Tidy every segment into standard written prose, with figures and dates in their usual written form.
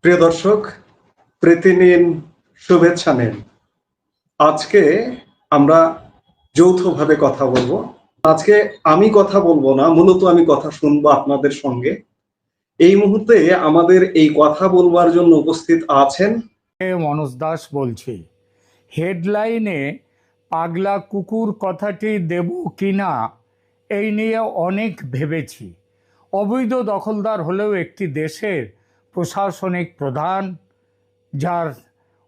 প্রিয় দর্শক, প্রীতি নিন, শুভেচ্ছা নিন। আজকে আমরা যৌথভাবে কথা বলবো। আজকে আমি কথা বলবো না, মূলত আমি কথা শুনবো আপনাদের সঙ্গে। এই মুহূর্তে আমাদের এই কথা বলবার জন্য উপস্থিত আছেন মনোজ দাস বলছি। হেডলাইনে পাগলা কুকুর কথাটি দেব কিনা এই নিয়ে অনেক ভেবেছি। অবৈধ দখলদার হলেও একটি দেশের প্রশাসনিক প্রধান, যার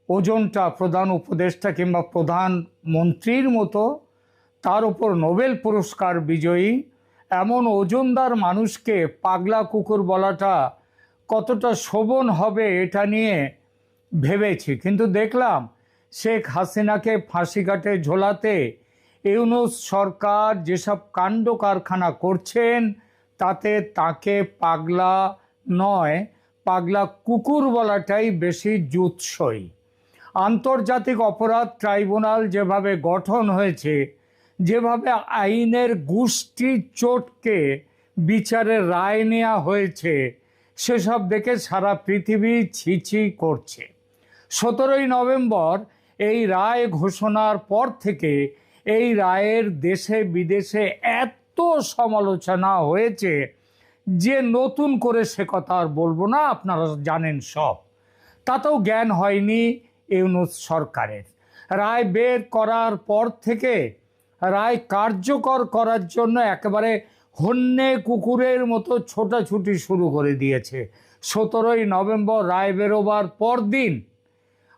ওজনটা প্রধান উপদেষ্টা কিংবা প্রধানমন্ত্রীর মতো, তার উপর নোবেল পুরস্কার বিজয়ী এমন ওজনদার মানুষকে পাগলা কুকুর বলাটা কতটা শোভন হবে এটা নিয়ে ভেবেছি। কিন্তু দেখলাম শেখ হাসিনাকে ফাঁসি কাটে ঝোলাতে ইউনূস সরকার যেসব কাণ্ড কারখানা করছেন, তাতে তাকে পাগলা নয়, পাগলা কুকুর বলাটাই বেশি জুৎসই। আন্তর্জাতিক অপরাধ ট্রাইব্যুনাল যেভাবে গঠন হয়েছে, যেভাবে আইনের গুষ্টি চটকে বিচারের রায় নেওয়া হয়েছে, সেসব দেখে সারা পৃথিবী ছিছি করছে। 17ই নভেম্বর এই রায় ঘোষণার পর থেকে এই রায়ের দেশে বিদেশে এত সমালোচনা হয়েছে যে নতুন করে সে কথা আর বলবো না, আপনারা জানেন সব। তাতেও জ্ঞান হয়নি ইউনূস সরকারের। রায় বের করার পর থেকে রায় কার্যকর করার জন্য একেবারে হন্যে কুকুরের মতো ছোটাছুটি শুরু করে দিয়েছে। 17ই নভেম্বর রায় বেরোবার পরদিন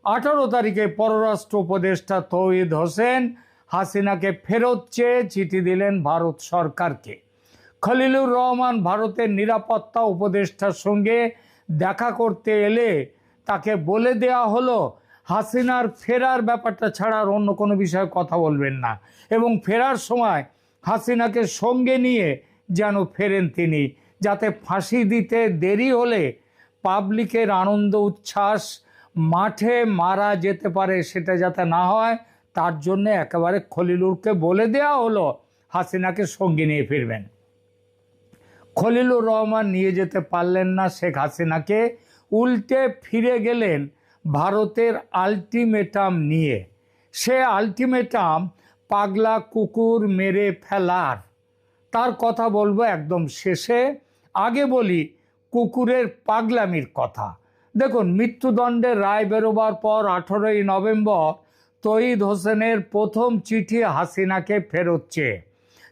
18 তারিখে পররাষ্ট্র উপদেষ্টা তৌহিদ হোসেন হাসিনাকে ফেরত চেয়ে চিঠি দিলেন ভারত সরকারকে। খলিলুর রহমান ভারতের নিরাপত্তা উপদেষ্টার সঙ্গে দেখা করতে এলে তাকে বলে দেয়া হলো হাসিনার ফেরার ব্যাপারটা ছাড়া আর অন্য কোনো বিষয়ে কথা বলবেন না, এবং ফেরার সময় হাসিনাকে সঙ্গে নিয়ে যেন ফেরেন তিনি, যাতে ফাঁসি দিতে দেরি হলে পাবলিকের আনন্দ উচ্ছ্বাস মাঠে মারা যেতে পারে, সেটা যাতে না হয় তার জন্য একেবারে খলিলুরকে বলে দেয়া হলো হাসিনাকে সঙ্গে নিয়ে ফিরবেন। খলিলুর রহমান নিয়ে যেতে পারলেন না শেখ হাসিনাকে, উল্টে ফিরে গেলেন ভারতের আলটিমেটাম নিয়ে। সে আলটিমেটাম পাগলা কুকুর মেরে ফেলার। তার কথা বলবো একদম শেষে। আগে বলি কুকুরের পাগলামির কথা। দেখুন, মৃত্যুদণ্ডের রায় বেরোবার পর 18ই নভেম্বর তৌহিদ হোসেনের প্রথম চিঠি হাসিনাকে ফেরত চেয়ে,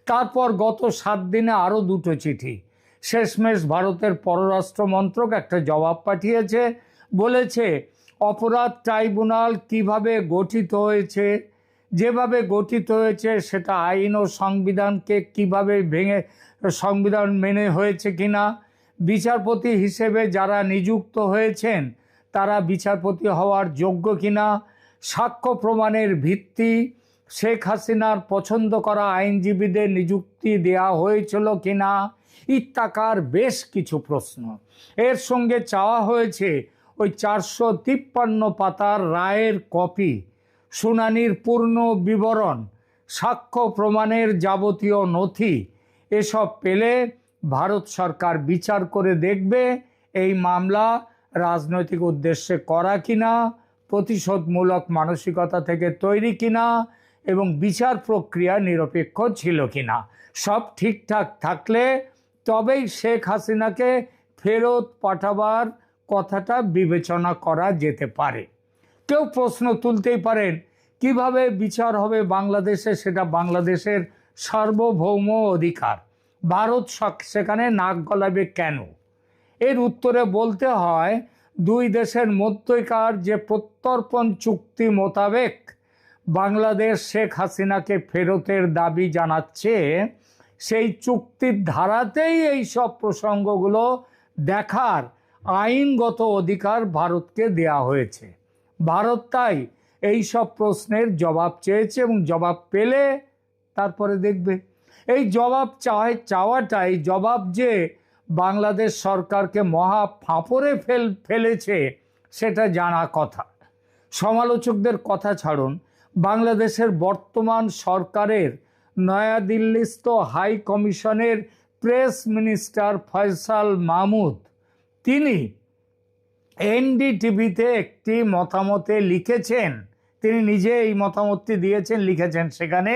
তারপর গত 7 দিনে আরও 2টো চিঠি। শেষমেশ ভারতের পররাষ্ট্র মন্ত্রক একটা জবাব পাঠিয়েছে, বলেছে অপরাধ ট্রাইব্যুনাল কিভাবে গঠিত হয়েছে, যেভাবে গঠিত হয়েছে সেটা আইন ও সংবিধানকে কিভাবে ভেঙে, সংবিধান মেনে হয়েছে কিনা, বিচারপতি হিসেবে যারা নিযুক্ত হয়েছেন তারা বিচারপতি হওয়ার যোগ্য কিনা, সাক্ষ্য প্রমাণের ভিত্তি, শেখ হাসিনার পছন্দ করা আইনজীবীদের নিযুক্তি দেয়া হয়েছিল কিনা, ইত্যাকার বেশ কিছু প্রশ্ন। এর সঙ্গে চাওয়া হয়েছে ওই 453 পাতার রায়ের কপি, শুনানির পূর্ণ বিবরণ, সাক্ষ্য প্রমাণের যাবতীয় নথি। এসব পেলে ভারত সরকার বিচার করে দেখবে এই মামলা রাজনৈতিক উদ্দেশ্যে করা কিনা, প্রতিশোধমূলক মানসিকতা থেকে তৈরি কিনা, এবং বিচার প্রক্রিয়া নিরপেক্ষ ছিল কিনা। সব ঠিকঠাক থাকলে তবেই শেখ হাসিনাকে ফেরত পাঠাবার কথাটা বিবেচনা করা যেতে পারে। কেউ প্রশ্ন তুলতেই পারেন কিভাবে বিচার হবে বাংলাদেশে, সেটা বাংলাদেশের সার্বভৌম অধিকার, ভারত সেখানে নাক গলাবে কেন? এর উত্তরে বলতে হয়, দুই দেশের মধ্যকার যে প্রত্যর্পণ চুক্তি মোতাবেক বাংলাদেশ শেখ হাসিনাকে ফেরতের দাবি জানাচ্ছে, সেই চুক্তির ধারাতেই এই সব প্রসঙ্গগুলো দেখার আইনগত অধিকার ভারতকে দেয়া হয়েছে। ভারত তাই এই সব প্রশ্নের জবাব চেয়েছে, এবং জবাব পেলে তারপরে দেখবে। এই জবাব চাওয়াটাই জবাব যে বাংলাদেশ সরকারকে মহা ফাঁপড়ে ফেলেছে সেটা জানা কথা। সমালোচকদের কথা ছাড়ুন, বাংলাদেশের বর্তমান সরকারের নয়াদিল্লিস্থ হাই কমিশনের প্রেস মিনিস্টার ফয়সাল মাহমুদ, তিনি এনডিটিভিতে একটি মতামতে লিখেছেন, তিনি নিজে এই মতামতটি দিয়েছেন, লিখেছেন সেখানে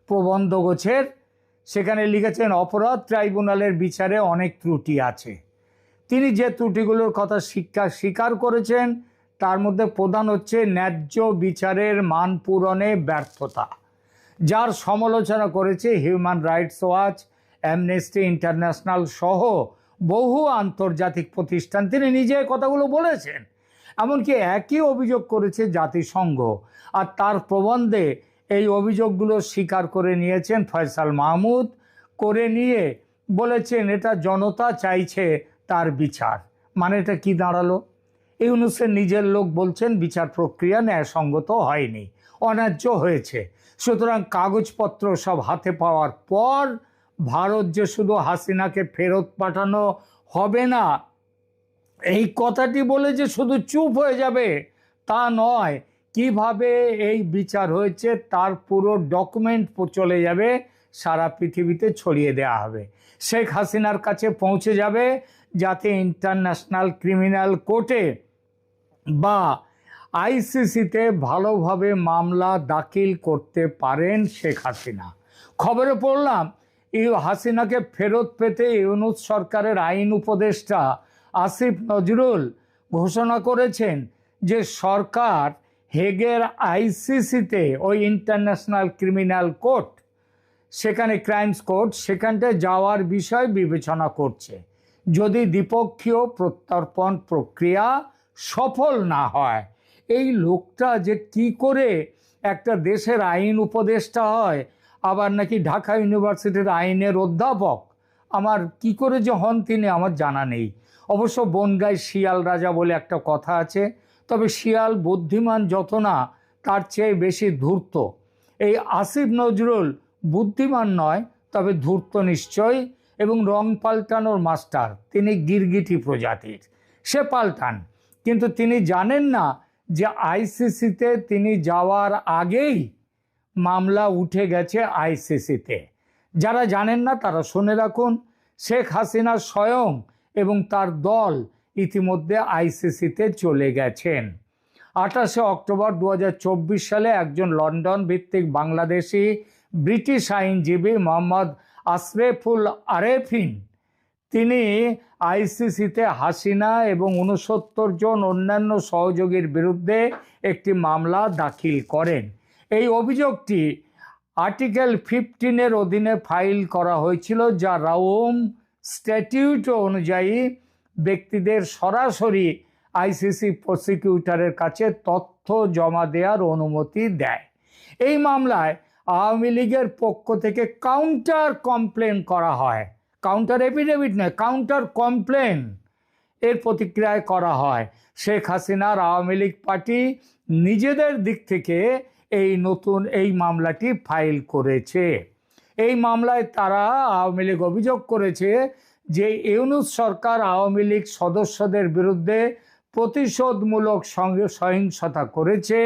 প্রবন্ধ গোছের, সেখানে লিখেছেন অপরাধ ট্রাইব্যুনালের বিচারে অনেক ত্রুটি আছে। তিনি যে ত্রুটিগুলোর কথা স্বীকার করেছেন তার মধ্যে প্রধান হচ্ছে ন্যায্য বিচারের মান পূরণে ব্যর্থতা, যার সমালোচনা করেছে human rights watch, amnesty international সহ বহু আন্তর্জাতিক প্রতিষ্ঠান। তিনি নিজে কথাগুলো বলেছেন, এমনকি একই অভিযোগ করেছে জাতিসংঘ, আর তার প্রবন্ধে এই অভিযোগগুলো স্বীকার করে নিয়েছেন ফয়সাল মাহমুদ, করে নিয়ে বলেছেন এটা জনতা চাইছে তার বিচার। মানে এটা কি দাঁড়ালো? ইউনূসের নিজের লোক বলছেন বিচার প্রক্রিয়া ন্যায়সঙ্গত হয়নি, অন্যায্য হয়েছে। সুতরাং কাগজপত্র সব হাতে পাওয়ার পর ভারত যে শুধু হাসিনাকে ফেরত পাঠানো হবে না এই কথাটি বলে যে শুধু চুপ হয়ে যাবে তা নয়, কিভাবে এই বিচার হয়েছে তার পুরো ডকুমেন্ট চলে যাবে, সারা পৃথিবীতে ছড়িয়ে দেওয়া হবে, শেখ হাসিনার কাছে পৌঁছে যাবে, যাতে ইন্টারন্যাশনাল ক্রিমিনাল কোর্টে বা আইসিসিতে ভালোভাবে মামলা দাখিল করতে পারেন শেখ হাসিনা। খবরে পড়লাম হাসিনাকে ফেরত পেতে ইউনূস সরকারের আইন উপদেষ্টা আসিফ নজরুল ঘোষণা করেছেন যে সরকার হেগের আইসিসিতে, ওই ইন্টারন্যাশনাল ক্রিমিনাল কোর্ট, সেখানে ক্রাইমস কোর্ট, সেখানটায় যাওয়ার বিষয় বিবেচনা করছে যদি দ্বিপক্ষীয় প্রত্যর্পণ প্রক্রিয়া সফল না হয়। এই লোকটা যে কি করে একটা দেশের আইন উপদেষ্টা হয়, আবার নাকি ঢাকা ইউনিভার্সিটির আইনের অধ্যাপক, আমার কি করে যে হন তিনি আমার জানা নেই। অবশ্য বনগাঁয় শিয়াল রাজা বলে একটা কথা আছে, তবে শিয়াল বুদ্ধিমান যত না তার চেয়ে বেশি ধূর্ত। এই আসিফ নজরুল বুদ্ধিমান নয়, তবে ধূর্ত নিশ্চয়, এবং রং পাল্টানোর মাস্টার। তিনি গিরগিটি প্রজাতির, সে পাল্টান, কিন্তু তিনি জানেন না যে আইসিসিতে তিনি যাওয়ার আগেই মামলা উঠে গেছে আইসিসিতে। যারা জানেন না তারা শুনে রাখুন, শেখ হাসিনা স্বয়ং এবং তার দল ইতিমধ্যে আইসিসিতে চলে গেছেন। 28শে অক্টোবর 2024 সালে একজন লন্ডন ভিত্তিক বাংলাদেশি ব্রিটিশ আইনজীবী মোহাম্মদ আশরাফুল আরেফিন, তিনি আইসিসিতে হাসিনা এবং 69 জন অন্যান্য সহযোগীর বিরুদ্ধে একটি মামলা দাখিল করেন। এই অভিযোগটি আর্টিকেল 15-এর অধীনে ফাইল করা হয়েছিল, যা রোম স্ট্যাটিউট অনুযায়ী ব্যক্তিদের সরাসরি আইসিসি প্রসিকিউটরের কাছে তথ্য জমা দেওয়ার অনুমতি দেয়। এই মামলায় আওয়ামী লীগের পক্ষ থেকে কাউন্টার কমপ্লেন করা হয়, কাউন্টার এফিডেভিট নয়, কাউন্টার কমপ্লেন এর প্রতিক্রিয়ায় করা হয়। শেখ হাসিনার আওয়ামী লীগ পার্টি নিজেদের দিক থেকে এই মামলাটি ফাইল করেছে। এই মামলায় তারা আওয়ামী লীগ অভিযোগ করেছে যে ইউনূস সরকার আওয়ামী লীগ সদস্যদের বিরুদ্ধে প্রতিশোধমূলক সহিংসতা করেছে,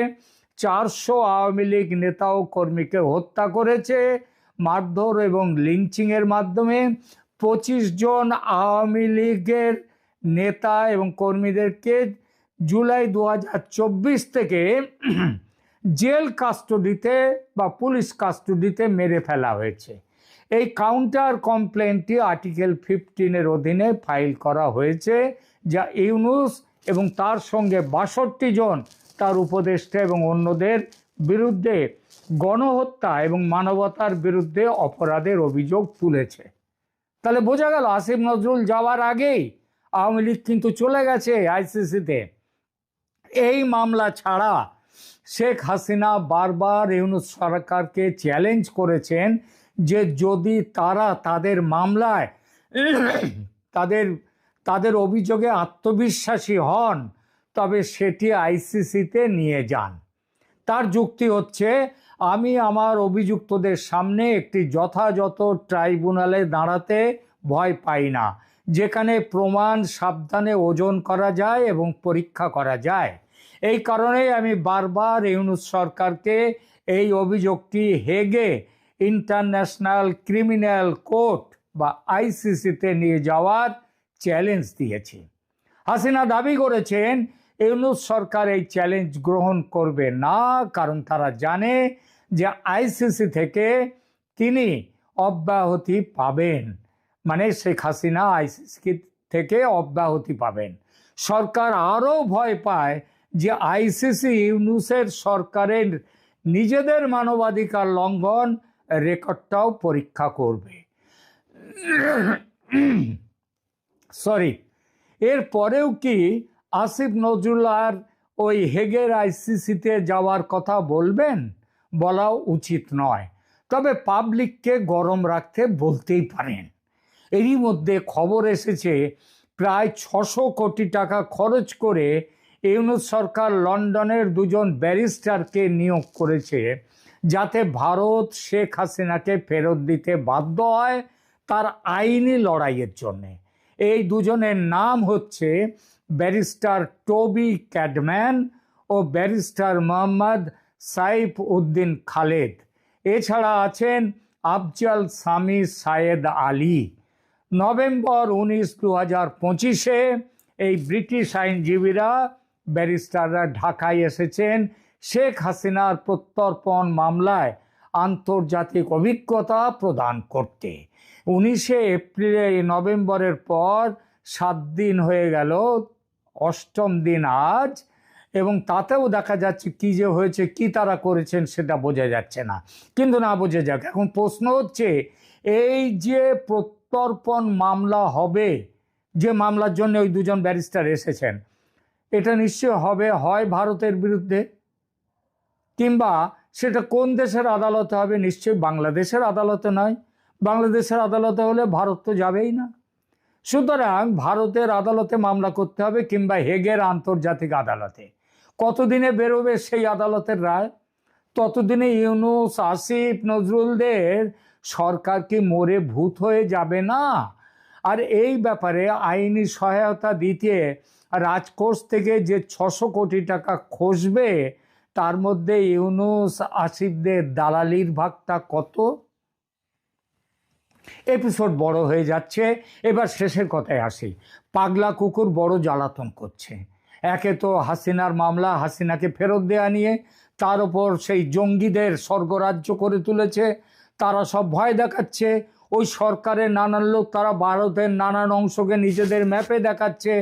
400 আওয়ামী লীগ নেতা ও কর্মীকে হত্যা করেছে মারধর এবং লিঞ্চিংয়ের মাধ্যমে, 25 জন আওয়ামী লীগের নেতা এবং কর্মীদেরকে জুলাই 2024 থেকে জেল কাস্টডিতে বা পুলিশ কাস্টডিতে মেরে ফেলা হয়েছে। এই কাউন্টার কমপ্লেনটি আর্টিকেল 15-এর অধীনে ফাইল করা হয়েছে, যা ইউনূস এবং তার সঙ্গে 62 জন তার উপদেষ্টা এবং অন্যদের বিরুদ্ধে গণহত্যা এবং মানবতার বিরুদ্ধে অপরাধের অভিযোগ তুলেছে। তাহলে বোঝা গেল আসিফ নজরুল যাওয়ার আগেই আওয়ামী লীগ কিন্তু চলে গেছে আইসিসিতে। এই মামলা ছাড়া শেখ হাসিনা বারবার ইউনূস সরকারকে চ্যালেঞ্জ করেছেন যে যদি তারা তাদের মামলায় তাদের অভিযোগে আত্মবিশ্বাসী হন তবে সেটি আইসিসিতে নিয়ে যান। তার যুক্তি হচ্ছে, আমি আমার অভিযুক্তদের সামনে একটি যথাযথ ট্রাইব্যুনালে দাঁড়াতে ভয় পাই না, যেখানে প্রমাণ সাবধানে ওজন করা যায় এবং পরীক্ষা করা যায়। এই কারণেই আমি বারবার ইউনূস সরকারকে এই অভিযোগটি হেগে ইন্টারন্যাশনাল ক্রিমিনাল কোর্ট বা আইসিসিতে নিয়ে যাওয়ার চ্যালেঞ্জ দিয়েছি। হাসিনা দাবি করেছেন ইউনূস সরকার এই চ্যালেঞ্জ গ্রহণ করবে না, কারণ তারা জানে যে আইসিসি থেকে তিনি অব্যাহতি পাবেন, মানে শেখ হাসিনা আইসিসি থেকে অব্যাহতি পাবেন। সরকার আরও ভয় পায় যে আইসিসি ইউনূসের সরকারের নিজেদের মানবাধিকার লঙ্ঘন রেকর্ডটাও পরীক্ষা করবে। সরি, এরপরেও কি আসিফ নজরুল আর ওই হেগের আইসিসিতে যাওয়ার কথা বলবেন? বলা উচিত নয়, তবে পাবলিককে গরম রাখতে বলতেই পারেন। এরই মধ্যে খবর এসেছে প্রায় 600 কোটি টাকা খরচ করে ইউনূস সরকার লন্ডনের দুজন ব্যারিস্টারকে নিয়োগ করেছে, যাতে ভারত শেখ হাসিনাকে ফেরত দিতে বাধ্য হয় তার আইনি লড়াইয়ের জন্যে। এই দুজনের নাম হচ্ছে ব্যারিস্টার টবি ক্যাডম্যান ও ব্যারিস্টার মোহাম্মদ সাইফ উদ্দিন খালেদ। এছাড়া আছেন আফজাল সামি সায়েদ আলী। নভেম্বর 19, 2025-এ এই ব্রিটিশ আইনজীবীরা ব্যারিস্টাররা ঢাকায় এসেছেন শেখ হাসিনার প্রত্যর্পণ মামলায় আন্তর্জাতিক অভিজ্ঞতা প্রদান করতে। 19 এপ্রিলে নভেম্বরের পর 7 দিন হয়ে গেল, 8ম দিন আজ, এবং তাতেও দেখা যাচ্ছে কি যে হয়েছে, কি তারা করেছেন সেটা বোঝা যাচ্ছে না। কিন্তু না বোঝা যাক, এখন প্রশ্ন হচ্ছে এই যে প্রত্যর্পণ মামলা হবে, যে মামলার জন্য ওই দুজন ব্যারিস্টার এসেছেন, এটা নিশ্চয় হয় ভারতের বিরুদ্ধে, কিংবা সেটা কোন দেশের আদালতে হবে? নিশ্চয়ই বাংলাদেশের আদালতে নয়। বাংলাদেশের আদালতে হলে ভারত তো যাবেই না। সুতরাং ভারতের আদালতে মামলা করতে হবে, কিংবা হেগের আন্তর্জাতিক আদালতে। কতদিনে বেরোবে সেই আদালতের রায়? ততদিনে ইউনূস, আসিফ নজরুলদের সরকার কি মরে ভূত হয়ে যাবে না? আর এই ব্যাপারে আইনি সহায়তা দিতে রাজকোষ থেকে যে 600 কোটি টাকা খসবে, তার মধ্যে ইউনূস আসিফদের দালালির ভাগটা কত? এপিসোড বড় হয়ে যাচ্ছে, এবার শেষের কথায় আসি। পাগলা কুকুর বড় জ্বালাতন করছে। একে তো হাসিনার মামলা, হাসিনাকে ফেরত দেয়া নিয়ে, তার উপর সেই জঙ্গিদের স্বর্গরাজ্য করে তুলেছে, তারা সব ভয় দেখাচ্ছে। ওই সরকারের নানান লোক তারা ভারতের নানান অংশকে নিজেদের ম্যাপে দেখাচ্ছে,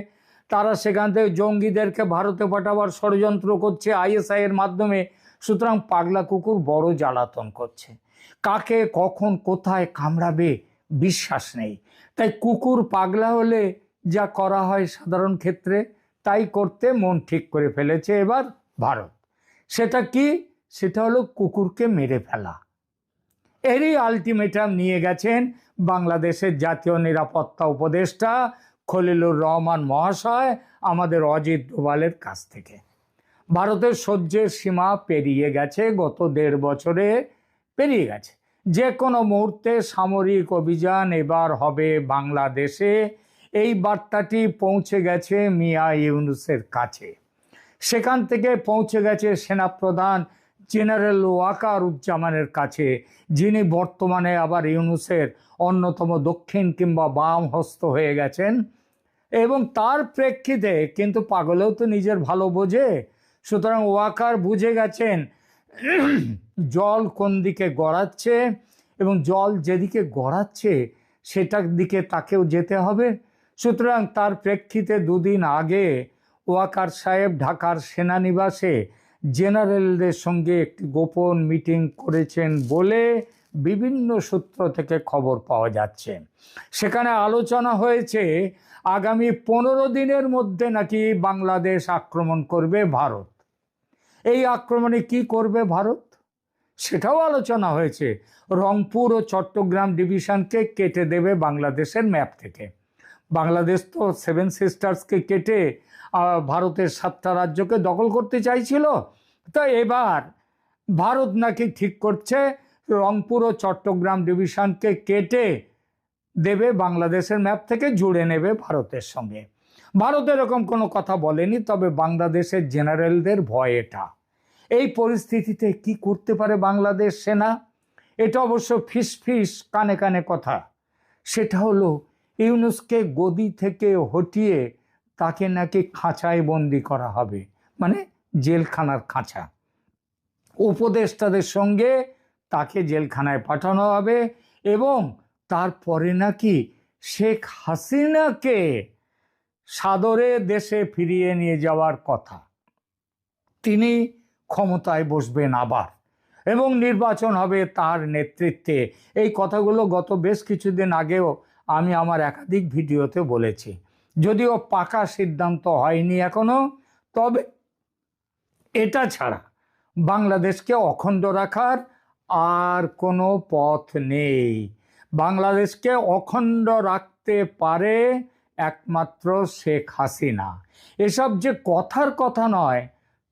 তারা সেখান থেকে জঙ্গিদেরকে ভারতে পাঠাবার ষড়যন্ত্র করছে আইএসআই এর মাধ্যমে। সুতরাং পাগলা কুকুর বড় জ্বালাতন করছে। কাকে কখন কোথায় কামড়াবে বিশ্বাস নেই। তাই কুকুর পাগলা হলে যা করা হয় সাধারণ ক্ষেত্রে, তাই করতে মন ঠিক করে ফেলেছে এবার ভারত। সেটা কি? সেটা হলো কুকুরকে মেরে ফেলা। এরই আলটিমেটাম নিয়ে গেছেন বাংলাদেশের জাতীয় নিরাপত্তা উপদেষ্টা খলিলুর রহমান মহাশয় আমাদের অজিত ডোভালের কাছ থেকে। ভারতের সহ্যের সীমা পেরিয়ে গেছে, গত 1.5 বছরে পেরিয়ে গেছে। যে কোনো মুহূর্তে সামরিক অভিযান এবার হবে বাংলাদেশে, এই বার্তাটি পৌঁছে গেছে মিয়া ইউনূসের কাছে। সেখান থেকে পৌঁছে গেছে সেনাপ্রধান জেনারেল ওয়াকারুজ্জামানের কাছে, যিনি বর্তমানে আবার ইউনূসের অন্যতম দক্ষিণ কিংবা বাম হস্ত হয়ে গেছেন। এবং তার প্রেক্ষিতে কিন্তু পাগলেও তো নিজের ভালো বোঝে। সুতরাং ওয়াকার বুঝে গেছেন জল কোন দিকে গড়াচ্ছে, এবং জল যেদিকে গড়াচ্ছে সেটার দিকে তাকেও যেতে হবে। সুতরাং তার প্রেক্ষিতে 2 দিন আগে ওয়াকার সাহেব ঢাকার সেনানিবাসে জেনারেলদের সঙ্গে একটি গোপন মিটিং করেছেন বলে বিভিন্ন সূত্র থেকে খবর পাওয়া যাচ্ছে। সেখানে আলোচনা হয়েছে আগামী 15 দিনের মধ্যে নাকি বাংলাদেশ আক্রমণ করবে ভারত। এই আক্রমণে কি করবে ভারত সেটাও আলোচনা হয়েছে। রংপুর ও চট্টগ্রাম ডিভিশনকে কেটে দেবে বাংলাদেশের ম্যাপ থেকে। বাংলাদেশ তো 7 সিস্টার্সকে কেটে ভারতের 7টা রাজ্যকে দখল করতে চাইছিল। তো এবার ভারত নাকি ঠিক করছে রংপুর ও চট্টগ্রাম ডিভিশনকে কেটে দেবে বাংলাদেশের ম্যাপ থেকে, জুড়ে নেবে ভারতের সঙ্গে। ভারত এরকম কোনো কথা বলেনি, তবে বাংলাদেশের জেনারেলদের ভয় এটা। এই পরিস্থিতিতে কি করতে পারে বাংলাদেশ সেনা? এটা অবশ্য ফিস কানে কানে কথা। সেটা হলো ইউনূসকে গদি থেকে হটিয়ে তাকে নাকি খাঁচায় বন্দি করা হবে, মানে জেলখানার খাঁচা। উপদেষ্টাদের সঙ্গে তাকে জেলখানায় পাঠানো হবে এবং তারপরে নাকি শেখ হাসিনাকে সাদরে দেশে ফিরিয়ে নিয়ে যাওয়ার কথা। তিনি ক্ষমতায় বসবেন আবার এবং নির্বাচন হবে তার নেতৃত্বে। এই কথাগুলো গত বেশ কিছুদিন আগেও আমি আমার একাধিক ভিডিওতে বলেছি। যদিও পাকা সিদ্ধান্ত হয়নি এখনো, তবে এটা ছাড়া বাংলাদেশকে অখণ্ড রাখার আর কোনো পথ নেই। বাংলাদেশকে অখণ্ড রাখতে পারে একমাত্র শেখ হাসিনা। এসব যে কথার কথা নয়,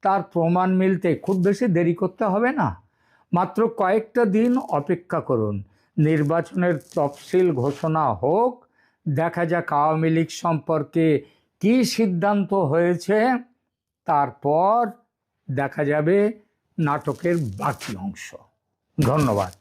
তার প্রমাণ মিলতে খুব বেশি দেরি করতে হবে না। মাত্র কয়েকটা দিন অপেক্ষা করুন, নির্বাচনের তফসিল ঘোষণা হোক, দেখা যাক আওয়ামী লীগ সম্পর্কে কী সিদ্ধান্ত হয়েছে, তারপর দেখা যাবে নাটকের বাকি অংশ। ধন্যবাদ।